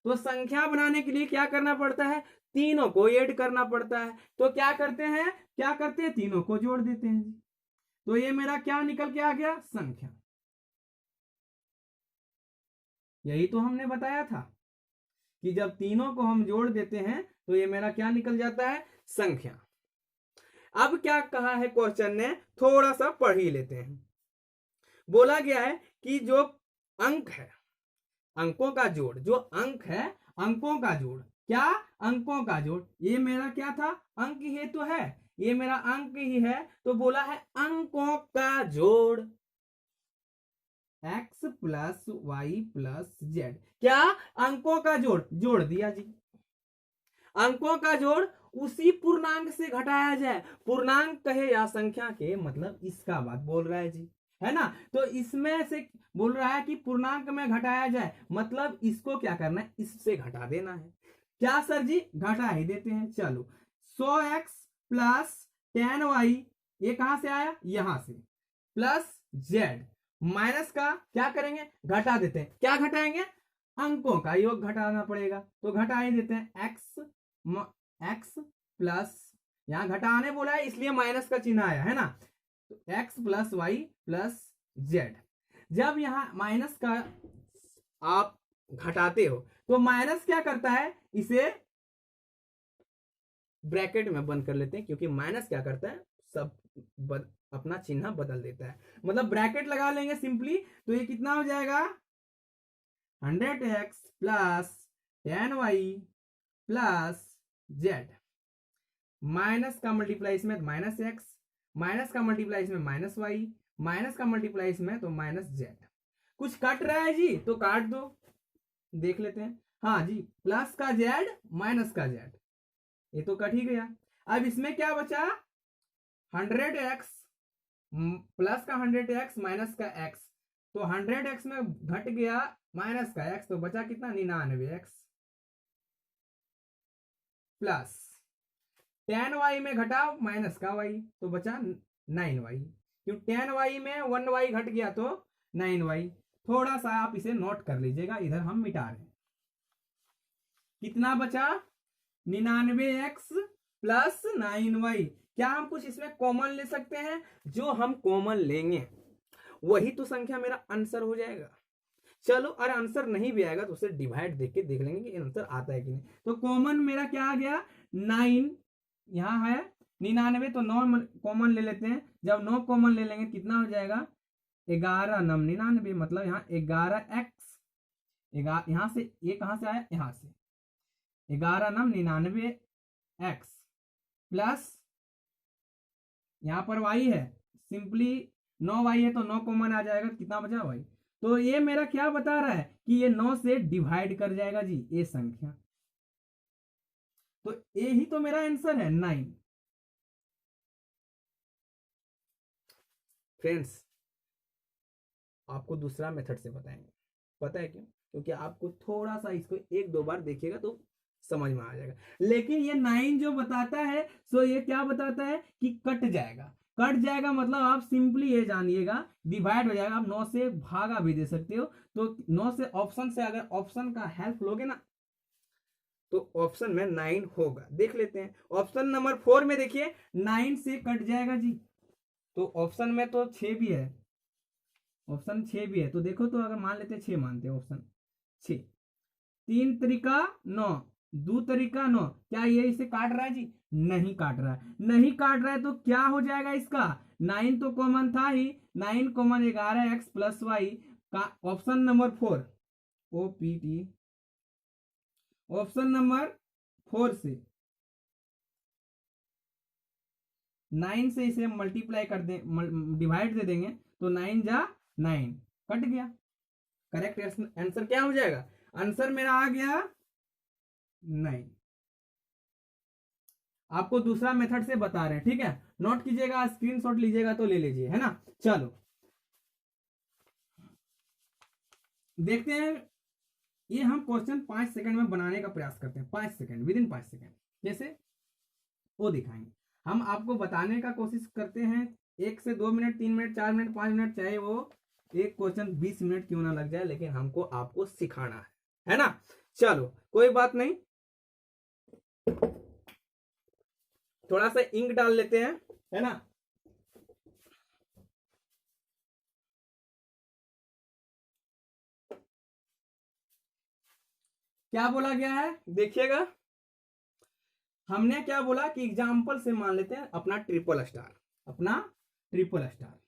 तो संख्या बनाने के लिए क्या करना पड़ता है? तीनों को ऐड करना पड़ता है। तो क्या करते हैं? तीनों को जोड़ देते हैं जी। तो ये मेरा क्या निकल के आ गया? संख्या। यही तो हमने बताया था कि जब तीनों को हम जोड़ देते हैं तो ये मेरा क्या निकल जाता है? संख्या। अब क्या कहा है क्वेश्चन ने, थोड़ा सा पढ़ ही लेते हैं। बोला गया है कि जो अंक है, अंकों का जोड़, जो अंक है अंकों का जोड़, क्या? अंकों का जोड़। ये मेरा क्या था? अंक ही तो है, ये मेरा अंक ही है, तो बोला है अंकों का जोड़ x plus y plus z. क्या? अंकों का जोड़, जोड़ दिया जी। अंकों का जोड़ उसी पूर्णांक से घटाया जाए। पूर्णांक कहे या संख्या के, मतलब इसका बात बोल रहा है जी, है ना? तो इसमें से बोल रहा है कि पूर्णांक में घटाया जाए, मतलब इसको क्या करना है? इससे घटा देना है। क्या सर जी? घटा ही देते हैं। चलो 100x प्लस 10y, ये कहां से आया? यहां से, प्लस जेड, माइनस का क्या करेंगे? घटा देते हैं। क्या घटाएंगे? अंकों का योग घटाना पड़ेगा, तो घटा ही देते हैं। एक्स प्लस, यहां घटाने बोला है इसलिए माइनस का चिन्ह आया है ना, तो x plus y plus z. जब यहां माइनस का आप घटाते हो तो माइनस क्या करता है? इसे ब्रैकेट में बंद कर लेते हैं, क्योंकि माइनस क्या करता है? सब अपना चिन्ह बदल देता है। मतलब ब्रैकेट लगा लेंगे सिंपली, तो ये कितना हो जाएगा? 100x plus 10y plus Z, minus का मल्टीप्लाई इसमें माइनस एक्स, माइनस का मल्टीप्लाई इसमें माइनस वाई, माइनस का मल्टीप्लाई इसमें तो माइनस जेड। कुछ कट रहा है जी तो काट दो, देख लेते हैं। हाँ जी, प्लस का जेड माइनस का जेड, ये तो कट ही गया। अब इसमें क्या बचा? 100x प्लस का 100x माइनस का x, तो 100x में घट गया माइनस का x, तो बचा कितना? 99x प्लस 10y में घटा माइनस का y, तो बचा 9y। क्यों? 10y में 1y घट गया तो 9y। थोड़ा सा आप इसे नोट कर लीजिएगा, इधर हम मिटा रहे हैं। कितना बचा? 99x plus 9y। क्या हम कुछ इसमें कॉमन ले सकते हैं? जो हम कॉमन लेंगे वही तो संख्या मेरा आंसर हो जाएगा। चलो, अरे आंसर नहीं भी आएगा तो उसे डिवाइड देख के देख लेंगे कि आंसर आता है कि नहीं। तो कॉमन मेरा क्या आ गया? 9 यहाँ है, 99, तो 9 कॉमन ले लेते हैं। जब 9 कॉमन ले लेंगे कितना हो जाएगा? 11 9 99, मतलब यहाँ 11x, यहाँ से ये कहां से आया? यहाँ से 11 9 99x प्लस यहाँ पर y है, सिंपली 9y है तो 9 कॉमन आ जाएगा, कितना बचा? y। तो ये मेरा क्या बता रहा है कि ये 9 से डिवाइड कर जाएगा जी ये संख्या, तो ये ही तो मेरा आंसर है 9। फ्रेंड्स, आपको दूसरा मेथड से बताएंगे। पता है क्यों? क्योंकि आपको थोड़ा सा इसको एक दो बार देखिएगा तो समझ में आ जाएगा। लेकिन ये 9 जो बताता है सो ये क्या बताता है कि कट जाएगा। कट जाएगा मतलब आप सिंपली ये जानिएगा डिवाइड हो जाएगा। आप 9 से भागा भी दे सकते हो। तो 9 से ऑप्शन से अगर ऑप्शन का हेल्प लोगे ना तो ऑप्शन में 9 होगा। देख लेते हैं ऑप्शन नंबर 4 में। देखिए 9 से कट जाएगा जी। तो ऑप्शन में तो 6 भी है, ऑप्शन 6 भी है। तो देखो तो अगर मान लेते हैं 6 मानते हैं ऑप्शन 6। 3 तरीका 9, 2 तरीका 9। क्या ये इसे काट रहा है जी? नहीं काट रहा है। नहीं काट रहा है तो क्या हो जाएगा इसका? 9 तो कॉमन था ही। 9 कॉमन 11x प्लस वाई का option number 4 OPT option number 4 से 9 से इसे मल्टीप्लाई कर दे, डिवाइड दे देंगे तो 9 जा 9 कट गया। करेक्ट आंसर क्या हो जाएगा? आंसर मेरा आ गया 9। आपको दूसरा मेथड से बता रहे हैं, ठीक है? नोट कीजिएगा, स्क्रीनशॉट लीजिएगा तो ले लीजिए, है ना? चलो देखते हैं। ये हम क्वेश्चन 5 सेकंड में बनाने का प्रयास करते हैं। 5 सेकंड, विद इन 5 सेकंड जैसे वो दिखाएंगे। हम आपको बताने का कोशिश करते हैं 1 से 2 मिनट, 3 मिनट, 4 मिनट, 5 मिनट, चाहे वो एक क्वेश्चन 20 मिनट क्यों ना लग जाए, लेकिन हमको आपको सिखाना है ना? चलो कोई बात नहीं, थोड़ा सा इंक डाल लेते हैं, है ना? क्या बोला गया है देखिएगा। हमने क्या बोला कि एग्जाम्पल से मान लेते हैं अपना ट्रिपल स्टार, अपना ट्रिपल स्टार।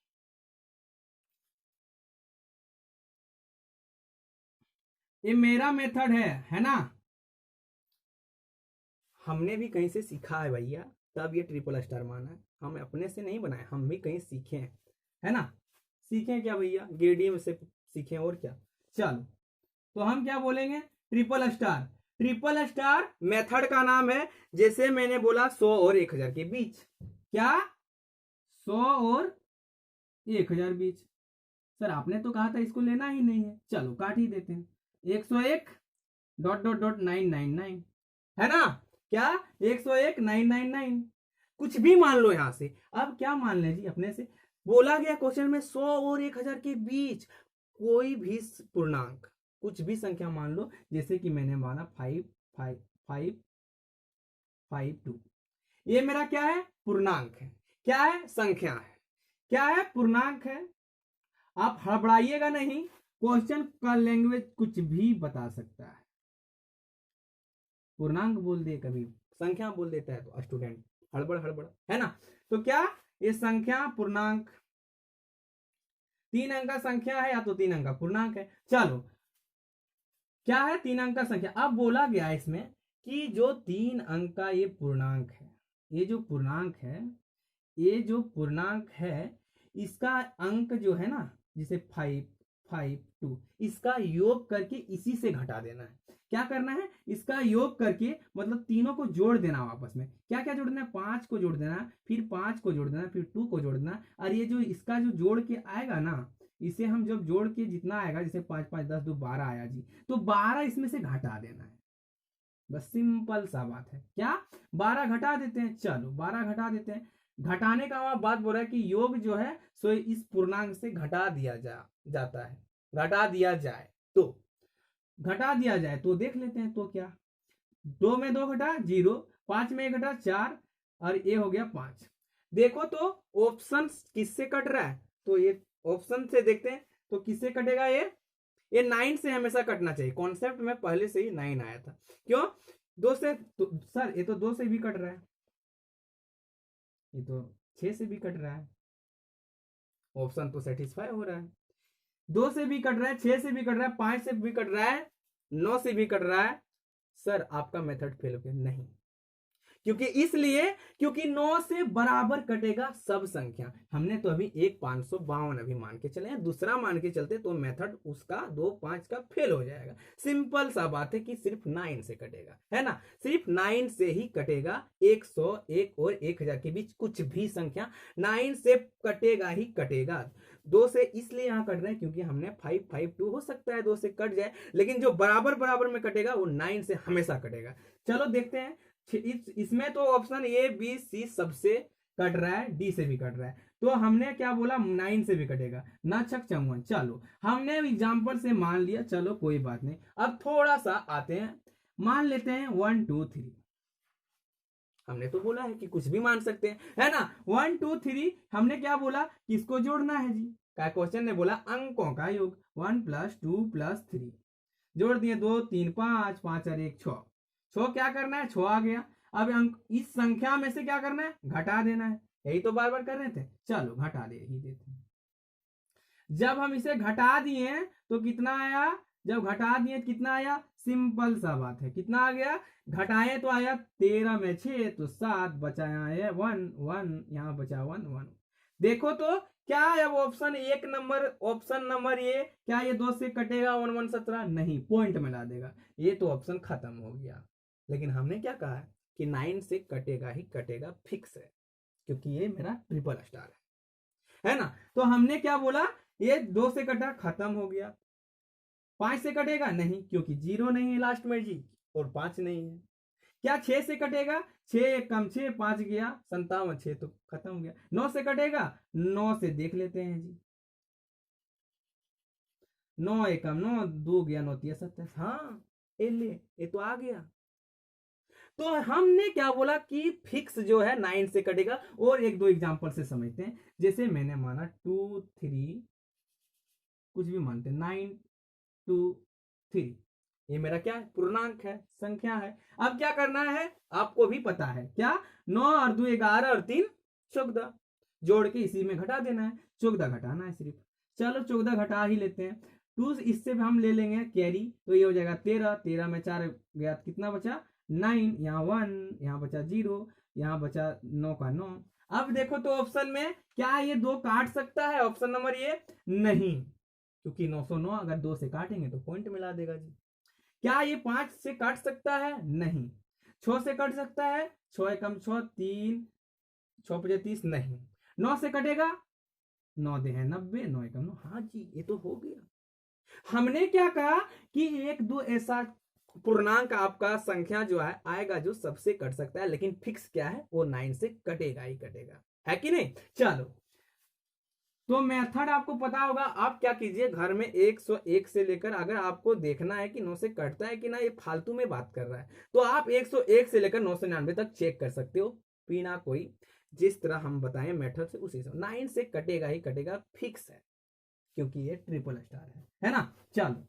ये मेरा मेथड है ना? हमने भी कहीं से सीखा है भैया, तब ये ट्रिपल स्टार माना है। हम अपने से नहीं बनाए, हम भी कहीं सीखे हैं, है ना? सीखे क्या भैया? गेडियम से सीखे और क्या। चलो तो हम क्या बोलेंगे? Triple star. Triple star method का नाम है, जैसे मैंने बोला 100 और 1000 के बीच। क्या? 100 और 1000 बीच। सर आपने तो कहा था इसको लेना ही नहीं है, चलो काट ही देते हैं। 101 डॉट डॉट डॉट 999, है ना? क्या? 101 999 कुछ भी मान लो यहां से। अब क्या मान लें जी अपने से? बोला गया क्वेश्चन में 100 और 1000 के बीच कोई भी पूर्णांक, कुछ भी संख्या मान लो। जैसे कि मैंने माना 5552। ये मेरा क्या है? पूर्णांक है। क्या है? संख्या है। क्या है? पूर्णांक है। आप हड़बड़ाइएगा नहीं, क्वेश्चन का लैंग्वेज कुछ भी बता सकता है। पूर्णांक बोल दे, कभी संख्या बोल देता है तो स्टूडेंट हड़बड़ हड़बड़, है ना? तो क्या ये संख्या पूर्णांक 3 अंक का संख्या है या तो 3 अंक का पूर्णांक है। चलो क्या है? 3 अंक का संख्या। अब बोला गया इसमें कि जो 3 अंक का ये पूर्णांक है, ये जो पूर्णांक है, ये जो पूर्णांक है, इसका अंक जो है ना, जैसे 552, इसका योग करके इसी से घटा देना है। क्या करना है? इसका योग करके मतलब तीनों को जोड़ देना आपस में। क्या क्या जोड़ना है? 5 को जोड़ देना, फिर 5 को जोड़ देना, फिर 2 को जोड़ देना। और ये जो इसका जो जोड़ के आएगा ना, इसे हम जब जोड़ के जितना आएगा, जैसे 5 5 10 2 12 आया जी, तो 12 इसमें से घटा देना है। बस सिंपल सा बात है। क्या? 12 घटा देते हैं। चलो 12 घटा देते हैं। घटाने का वहां बात बोल रहा है कि योग जो है सो इस पूर्णांक से घटा दिया जाता है। घटा दिया जाए तो, घटा दिया जाए तो देख लेते हैं। तो क्या? 2 में 2 घटा 0, 5 में 1 घटा 4, और ये हो गया 5। देखो तो ऑप्शन किससे कट रहा है? तो ये ऑप्शन से देखते हैं तो किससे कटेगा? ये 9 से हमेशा कटना चाहिए। कॉन्सेप्ट में पहले से ही 9 आया था। क्यों? 2 से तो, सर ये तो 2 से भी कट रहा है, ये तो 6 से भी कट रहा है। ऑप्शन तो सेटिस्फाई हो रहा है। 2 से भी कट रहा है, 6 से भी कट रहा है, 5 से भी कट रहा है, 9 से भी कट रहा है। सर आपका मेथड फेल हो गया। नहीं, क्योंकि इसलिए क्योंकि 9 से बराबर कटेगा सब संख्या। हमने तो अभी एक 552 अभी मान के चले हैं, दूसरा मान के चलते तो मेथड उसका 2 5 का फेल हो जाएगा। सिंपल सा बात है कि सिर्फ 9 से कटेगा, है ना, सिर्फ 9 से ही कटेगा। 101 और 1000 के बीच कुछ भी संख्या 9 से कटेगा ही कटेगा। 2 से इसलिए यहां कट रहे हैं क्योंकि हमने 552 हो सकता है 2 से कट जाए, लेकिन जो बराबर बराबर में कटेगा वो 9 से हमेशा कटेगा। चलो देखते हैं, इसमें तो ऑप्शन ए बी सी सबसे कट रहा है, डी से भी कट रहा है, तो हमने क्या बोला 9 से भी कटेगा ना, छक चौवन। चलो हमने एग्जाम्पल से मान लिया, चलो कोई बात नहीं। अब थोड़ा सा आते हैं, मान लेते हैं 1 2 3। हमने तो बोला है कि कुछ भी मान सकते हैं, है ना। 1 2 3 हमने क्या बोला, किसको जोड़ना है जी, क्या क्वेश्चन ने बोला अंकों का योग। 1 + 2 + 3 जोड़ दिए, 2 3 5 5 और 1 6। 6 क्या करना है, 6 आ गया। अब अंक इस संख्या में से क्या करना है, घटा देना है, यही तो बार बार कर रहे थे। चलो घटा दे ही देते हैं। जब हम इसे घटा दिए तो कितना आया, जब घटा दिए कितना आया, सिंपल सा बात है, कितना आ गया, घटाए तो आया 13 में 6 तो 7, बचा है 1 1, यहाँ बचा 1 1। देखो तो क्या है, अब ऑप्शन एक नंबर, ऑप्शन नंबर ये, क्या ये 2 से कटेगा 1 1 17, नहीं, पॉइंट में देगा, ये तो ऑप्शन खत्म हो गया। लेकिन हमने क्या कहा कि 9 से कटेगा ही कटेगा, फिक्स है, क्योंकि ये मेरा ट्रिपल स्टार है ना। तो हमने क्या बोला, ये 2 से कटा, खत्म हो गया। 5 से कटेगा नहीं, क्योंकि 0 नहीं है लास्ट में जी, और 5 नहीं है। क्या 6 से कटेगा, 6 कम 6 5 गया 57, 6 तो खत्म हो गया। 9 से कटेगा, 9 से देख लेते हैं जी, 9 एकम 9, 2 गया 9 3 27, हाँ ये तो आ गया। तो हमने क्या बोला कि फिक्स जो है 9 से कटेगा। और एक दो एग्जांपल से समझते हैं, जैसे मैंने माना 2 3, कुछ भी मानते, 9 2 3, ये मेरा क्या है, पूर्णांक है, संख्या है। अब क्या करना है, आपको भी पता है क्या, 9 और 2 11 और 3 14, जोड़ के इसी में घटा देना है, 14 घटाना है सिर्फ। चलो 14 घटा ही लेते हैं। 2 इससे हम ले लेंगे कैरी, तो ये हो जाएगा 13, 13 में 4 गया, कितना बचा 9, यहाँ 1, यहाँ बचा 0, यहाँ बचा 9 का 9। अब देखो तो ऑप्शन में क्या ये 2 काट सकता है, ऑप्शन नंबर ये नहीं, क्योंकि 909 अगर 2 से काटेंगे तो पॉइंट मिला देगा जी। क्या ये 5 से काट सकता है, नहीं। 6 से कट सकता है, 6 एकम 6 3, 6 5 30, नहीं। 9 से कटेगा, 9 दे है 90, 9 एकम 9, हाँ जी ये तो हो गया। हमने क्या कहा कि एक दो ऐसा पूर्णांक आपका संख्या जो है आएगा जो सबसे कट सकता है, लेकिन फिक्स क्या है, वो 9 से कटेगा ही कटेगा, है कि नहीं। चलो तो मेथड आपको पता होगा। आप क्या कीजिए, घर में 101 से लेकर, अगर आपको देखना है कि 9 से कटता है कि ना, ये फालतू में बात कर रहा है, तो आप 101 से लेकर 999 तक चेक कर सकते हो बिना कोई, जिस तरह हम बताएं मेथड से उसी से 9 से कटेगा ही कटेगा, फिक्स है, क्योंकि ये ट्रिपल स्टार है ना। चलो